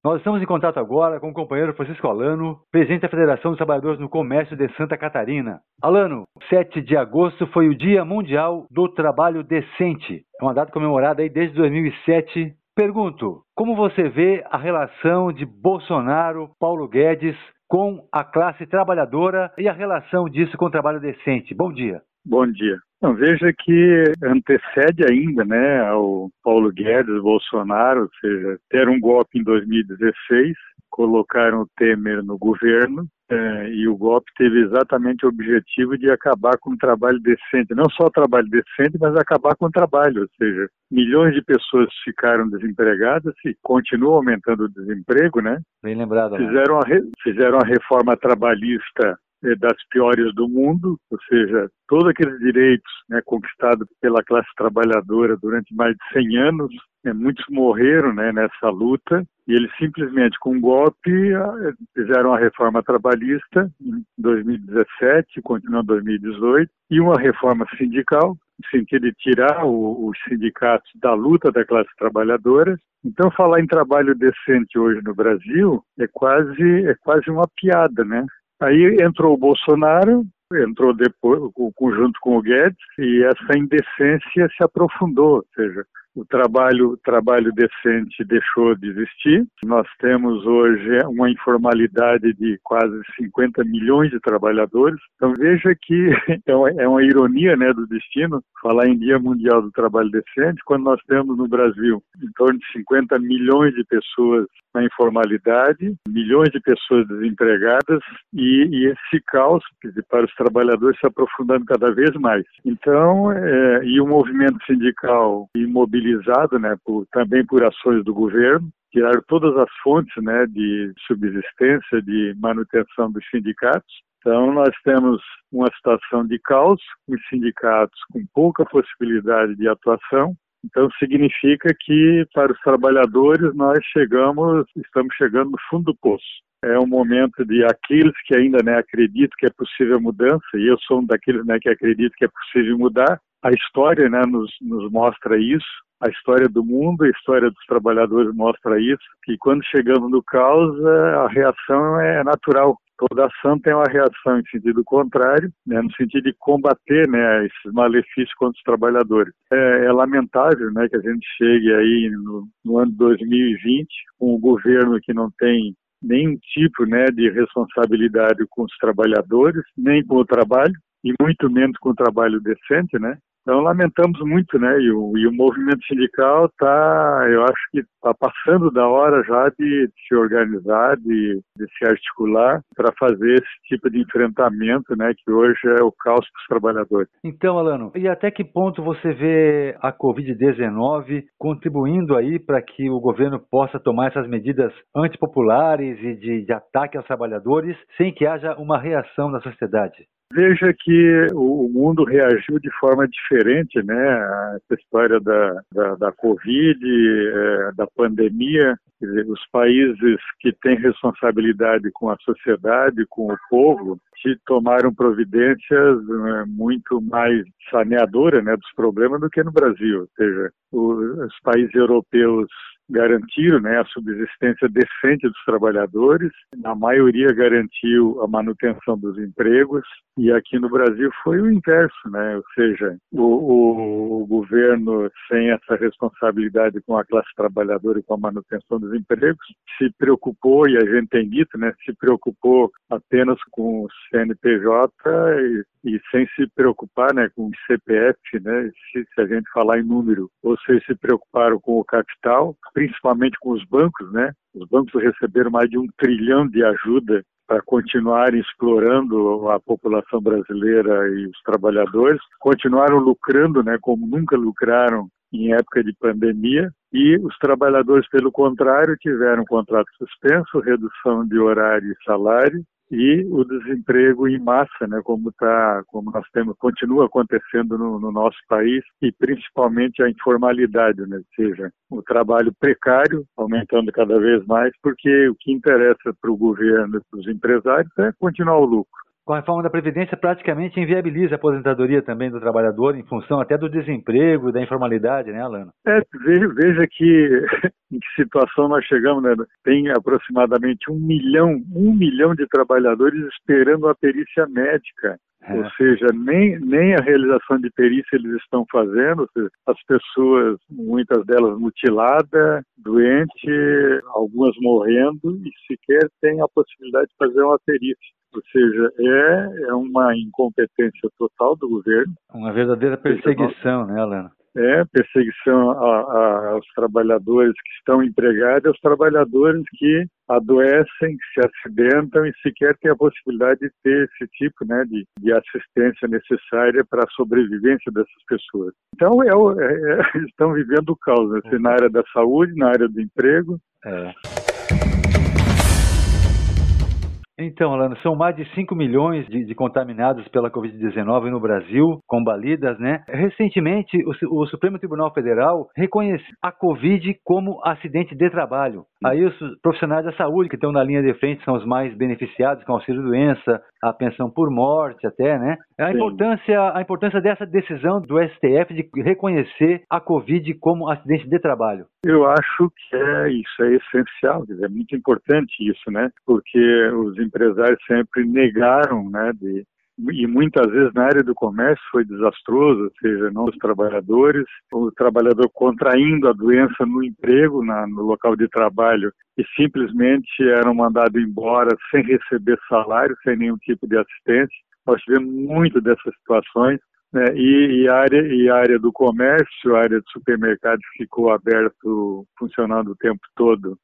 Nós estamos em contato agora com o companheiro Francisco Alano, presidente da Federação dos Trabalhadores no Comércio de Santa Catarina. Alano, 7 de agosto foi o Dia Mundial do Trabalho Decente. É uma data comemorada aí desde 2007. Pergunto, como você vê a relação de Bolsonaro, Paulo Guedes com a classe trabalhadora e a relação disso com o trabalho decente? Bom dia. Bom dia. Então, veja que antecede ainda, né, ao Paulo Guedes, Bolsonaro, ou seja, deram um golpe em 2016, colocaram o Temer no governo, e o golpe teve exatamente o objetivo de acabar com o trabalho decente, não só o trabalho decente, mas acabar com o trabalho, ou seja, milhões de pessoas ficaram desempregadas e continua aumentando o desemprego, né? Bem lembrado, né? Fizeram a reforma trabalhista das piores do mundo, ou seja, todos aqueles direitos, né, conquistados pela classe trabalhadora durante mais de 100 anos, muitos morreram, né, nessa luta, e eles simplesmente, com um golpe, fizeram a reforma trabalhista em 2017, continuou em 2018, e uma reforma sindical, no sentido de tirar os sindicatos da luta da classe trabalhadora. Então, falar em trabalho decente hoje no Brasil é quase uma piada, né? Aí entrou o Bolsonaro, entrou depois junto com o Guedes, e essa indecência se aprofundou, ou seja, o trabalho decente deixou de existir. Nós temos hoje uma informalidade de quase 50 milhões de trabalhadores. Então veja que é uma ironia, né, do destino falar em Dia Mundial do Trabalho Decente, quando nós temos no Brasil em torno de 50 milhões de pessoas na informalidade, milhões de pessoas desempregadas e esse caos para os trabalhadores se aprofundando cada vez mais. Então, e o movimento sindical imobilizado, né, também por ações do governo, tiraram todas as fontes, né, de subsistência, de manutenção dos sindicatos. Então, nós temos uma situação de caos, os sindicatos com pouca possibilidade de atuação. Então, significa que, para os trabalhadores, nós estamos chegando no fundo do poço. É um momento de aqueles que ainda, né, acreditam que é possível mudança, e eu sou um daqueles, né, que acredito que é possível mudar. A história, né, nos mostra isso, a história do mundo, a história dos trabalhadores mostra isso, que quando chegamos no caos, a reação é natural. Toda ação tem uma reação em sentido contrário, né, no sentido de combater, né, esses malefícios contra os trabalhadores. É lamentável, né, que a gente chegue aí no ano 2020 com um governo que não tem nenhum tipo, né, de responsabilidade com os trabalhadores, nem com o trabalho, e muito menos com o trabalho decente, né? Então, lamentamos muito, né? E o movimento sindical eu acho que está passando da hora já de se organizar, de se articular para fazer esse tipo de enfrentamento, né? Que hoje é o caos para os trabalhadores. Então, Alano, e até que ponto você vê a Covid-19 contribuindo aí para que o governo possa tomar essas medidas antipopulares e de ataque aos trabalhadores sem que haja uma reação da sociedade? Veja que o mundo reagiu de forma diferente, né? Essa história da Covid, da pandemia. Quer dizer, os países que têm responsabilidade com a sociedade, com o povo, tomaram providências muito mais saneadoras, né, dos problemas do que no Brasil. Ou seja, os países europeus garantiram, né, a subsistência decente dos trabalhadores, a maioria garantiu a manutenção dos empregos, e aqui no Brasil foi o inverso, né? Ou seja, o governo, sem essa responsabilidade com a classe trabalhadora e com a manutenção dos empregos, se preocupou, e a gente tem dito, né, se preocupou apenas com o CNPJ e sem se preocupar, né, com o CPF, né, se a gente falar em número, ou se preocuparam com o capital, principalmente com os bancos, né? Os bancos receberam mais de 1 trilhão de ajuda para continuarem explorando a população brasileira e os trabalhadores, continuaram lucrando, né, como nunca lucraram em época de pandemia, e os trabalhadores, pelo contrário, tiveram contrato suspenso, redução de horário e salário, e o desemprego em massa, né, como nós temos, continua acontecendo no nosso país, e principalmente a informalidade, né, ou seja, o trabalho precário aumentando cada vez mais, porque o que interessa para o governo e para os empresários é continuar o lucro. Com a reforma da Previdência, praticamente inviabiliza a aposentadoria também do trabalhador, em função até do desemprego e da informalidade, né, Alano? Veja que em que situação nós chegamos, né? Tem aproximadamente 1 milhão de trabalhadores esperando a perícia médica. Ou seja, nem a realização de perícia eles estão fazendo, ou seja, as pessoas, muitas delas mutiladas, doentes, algumas morrendo e sequer têm a possibilidade de fazer uma perícia. Ou seja, é uma incompetência total do governo. Uma verdadeira perseguição, né, Alano? Perseguição aos trabalhadores que estão empregados, aos trabalhadores que adoecem, que se acidentam e sequer têm a possibilidade de ter esse tipo, né, de assistência necessária para a sobrevivência dessas pessoas. Então, estão vivendo o caos, né, na área da saúde, na área do emprego. Então, Alano, são mais de 5 milhões de contaminados pela Covid-19 no Brasil, combalidas, né? Recentemente, o Supremo Tribunal Federal reconheceu a Covid como acidente de trabalho. Aí os profissionais da saúde que estão na linha de frente são os mais beneficiados com auxílio-doença, a pensão por morte até, né? A importância dessa decisão do STF de reconhecer a Covid como acidente de trabalho. Eu acho que isso é essencial, é muito importante isso, né? Porque os empresários sempre negaram, né? E muitas vezes na área do comércio foi desastroso, ou seja, não os trabalhadores, o trabalhador contraindo a doença no emprego, no local de trabalho, e simplesmente eram mandados embora sem receber salário, sem nenhum tipo de assistência. Nós tivemos muito dessas situações. E a área do comércio, a área do supermercado ficou aberto, funcionando o tempo todo,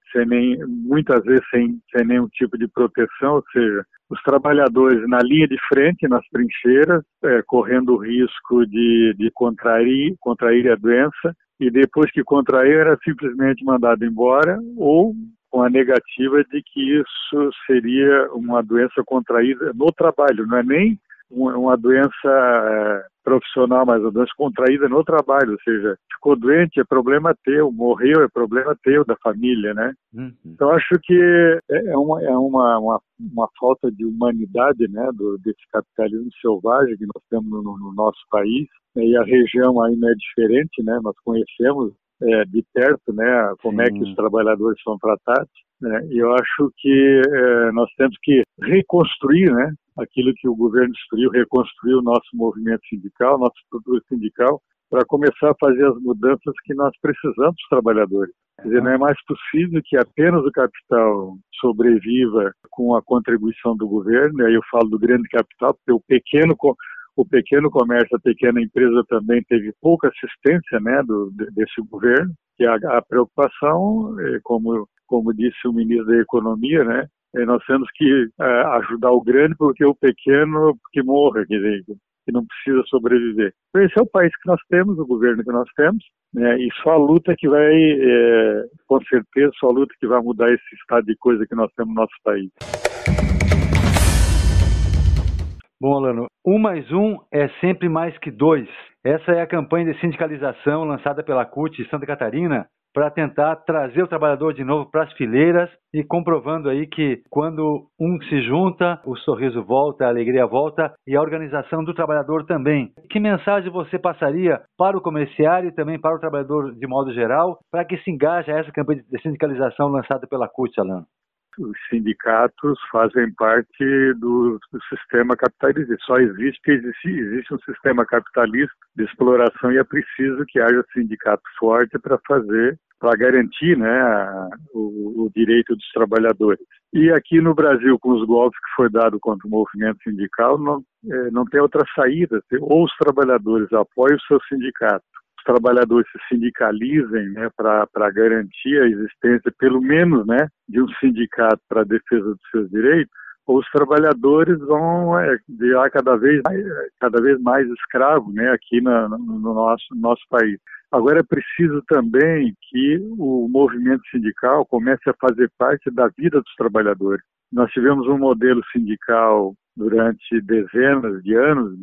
muitas vezes sem nenhum tipo de proteção, ou seja, os trabalhadores na linha de frente, nas trincheiras, correndo o risco de contrair a doença, e depois que contrair era simplesmente mandado embora, ou com a negativa de que isso seria uma doença contraída no trabalho, não é nem uma doença profissional, mas uma doença contraída no trabalho, ou seja, ficou doente, é problema teu, morreu, é problema teu, da família, né? Então, acho que é uma falta de humanidade, né, desse capitalismo selvagem que nós temos no nosso país, e a região aí não é diferente, né? Nós conhecemos de perto, né, como é que os trabalhadores são tratados, né? E eu acho que nós temos que reconstruir, né, aquilo que o governo destruiu, reconstruir o nosso movimento sindical, nossa estrutura sindical, para começar a fazer as mudanças que nós precisamos dos trabalhadores. Quer dizer, não é mais possível que apenas o capital sobreviva com a contribuição do governo, e aí eu falo do grande capital, porque o pequeno comércio, a pequena empresa também teve pouca assistência, né, desse governo, que a preocupação, como disse o ministro da Economia, né, nós temos que ajudar o grande porque o pequeno que morra, quer dizer, que não precisa sobreviver. Então, esse é o país que nós temos, o governo que nós temos, né, e só a luta que vai, com certeza, só a luta que vai mudar esse estado de coisa que nós temos no nosso país. Bom, Alano, 1 mais 1 é sempre mais que 2. Essa é a campanha de sindicalização lançada pela CUT de Santa Catarina para tentar trazer o trabalhador de novo para as fileiras e comprovando aí que quando um se junta, o sorriso volta, a alegria volta e a organização do trabalhador também. Que mensagem você passaria para o comerciário e também para o trabalhador de modo geral para que se engaje a essa campanha de sindicalização lançada pela CUT, Alano? Os sindicatos fazem parte do sistema capitalista. Só existe um sistema capitalista de exploração e é preciso que haja sindicato forte para garantir, né, o direito dos trabalhadores. E aqui no Brasil, com os golpes que foi dado contra o movimento sindical, não tem outra saída. Ou os trabalhadores apoiam o seu sindicato, trabalhadores se sindicalizem, né, para garantir a existência, pelo menos, né, de um sindicato para a defesa dos seus direitos, ou os trabalhadores vão virar cada vez mais escravos, né, aqui no nosso país. Agora é preciso também que o movimento sindical comece a fazer parte da vida dos trabalhadores. Nós tivemos um modelo sindical durante dezenas de anos,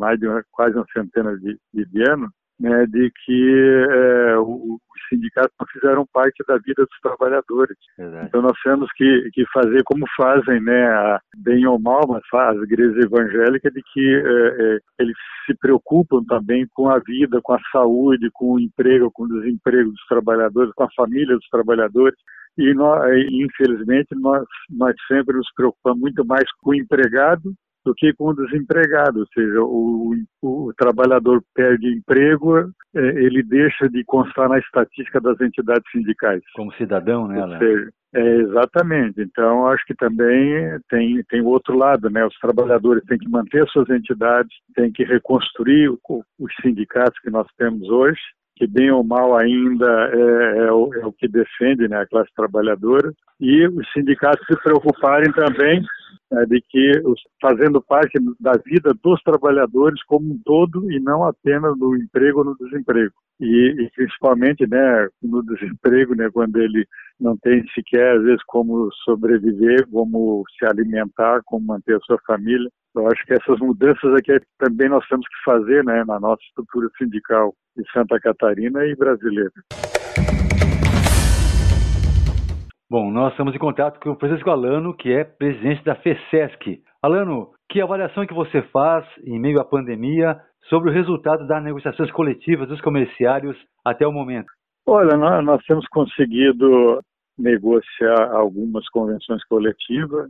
quase uma centena de anos, né, de que os sindicatos não fizeram parte da vida dos trabalhadores. Verdade. Então nós temos que fazer como fazem, né, bem ou mal, mas as igrejas evangélicas, de que eles se preocupam também com a vida, com a saúde, com o emprego, com o desemprego dos trabalhadores, com a família dos trabalhadores. E infelizmente nós sempre nos preocupamos muito mais com o empregado do que com o desempregado, ou seja, o trabalhador perde emprego, ele deixa de constar na estatística das entidades sindicais. Como cidadão, né, Alan? Ou seja, exatamente. Então, acho que também tem o outro lado, né? Os trabalhadores têm que manter suas entidades, têm que reconstruir os sindicatos que nós temos hoje, que bem ou mal ainda é o que defende, né, a classe trabalhadora, e os sindicatos se preocuparem também de que fazendo parte da vida dos trabalhadores como um todo e não apenas no emprego ou no desemprego. E principalmente, né, no desemprego, né, quando ele não tem sequer, às vezes, como sobreviver, como se alimentar, como manter a sua família. Eu acho que essas mudanças aqui também nós temos que fazer, né, na nossa estrutura sindical de Santa Catarina e brasileira. Bom, nós estamos em contato com o Francisco Alano, que é presidente da FECESC. Alano, que avaliação que você faz, em meio à pandemia, sobre o resultado das negociações coletivas dos comerciários até o momento? Olha, nós temos conseguido negociar algumas convenções coletivas,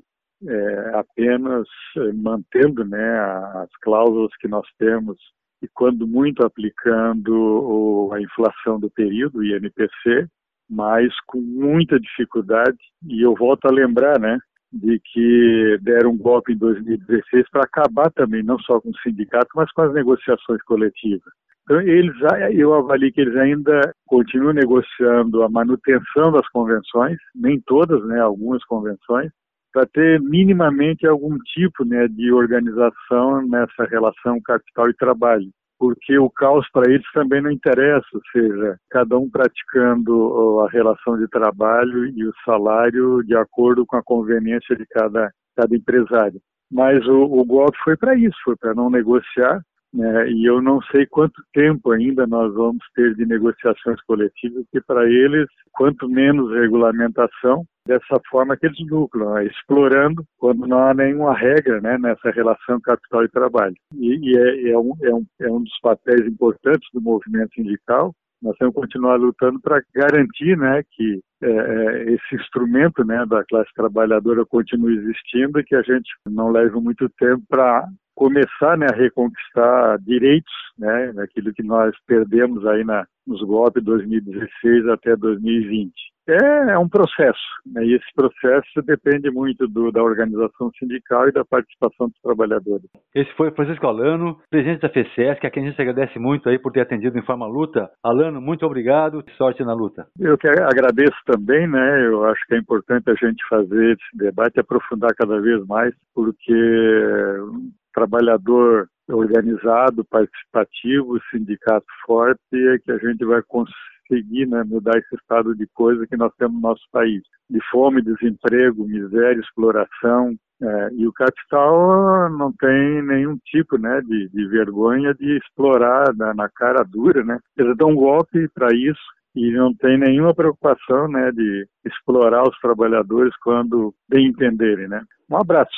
apenas mantendo, né, as cláusulas que nós temos e, quando muito, aplicando a inflação do período, o INPC, mas com muita dificuldade. E eu volto a lembrar, né, de que deram um golpe em 2016 para acabar também, não só com o sindicato, mas com as negociações coletivas. Então, eu avalio que eles ainda continuam negociando a manutenção das convenções, nem todas, né, algumas convenções, para ter minimamente algum tipo, né, de organização nessa relação capital e trabalho. Porque o caos para eles também não interessa, ou seja, cada um praticando a relação de trabalho e o salário de acordo com a conveniência de cada empresário. Mas o golpe foi para isso, foi para não negociar, né? E eu não sei quanto tempo ainda nós vamos ter de negociações coletivas, porque para eles, quanto menos regulamentação, dessa forma que eles lucram, explorando quando não há nenhuma regra, né, nessa relação capital e trabalho. E é um dos papéis importantes do movimento sindical. Nós temos que continuar lutando para garantir, né, que esse instrumento, né, da classe trabalhadora continue existindo e que a gente não leve muito tempo para começar, né, a reconquistar direitos, né, daquilo que nós perdemos aí nos golpes de 2016 até 2020. É um processo, né, e esse processo depende muito da organização sindical e da participação dos trabalhadores. Esse foi o Francisco Alano, presidente da FECESC, a quem a gente agradece muito aí por ter atendido em forma luta. Alano, muito obrigado e sorte na luta. Eu que agradeço também, né, eu acho que é importante a gente fazer esse debate e aprofundar cada vez mais, porque trabalhador organizado, participativo, sindicato forte, é que a gente vai conseguir, né, mudar esse estado de coisa que nós temos no nosso país, de fome, desemprego, miséria, exploração, e o capital não tem nenhum tipo, né, de vergonha de explorar na cara dura, né? Eles dão um golpe para isso e não tem nenhuma preocupação, né, de explorar os trabalhadores quando bem entenderem, né? Um abraço.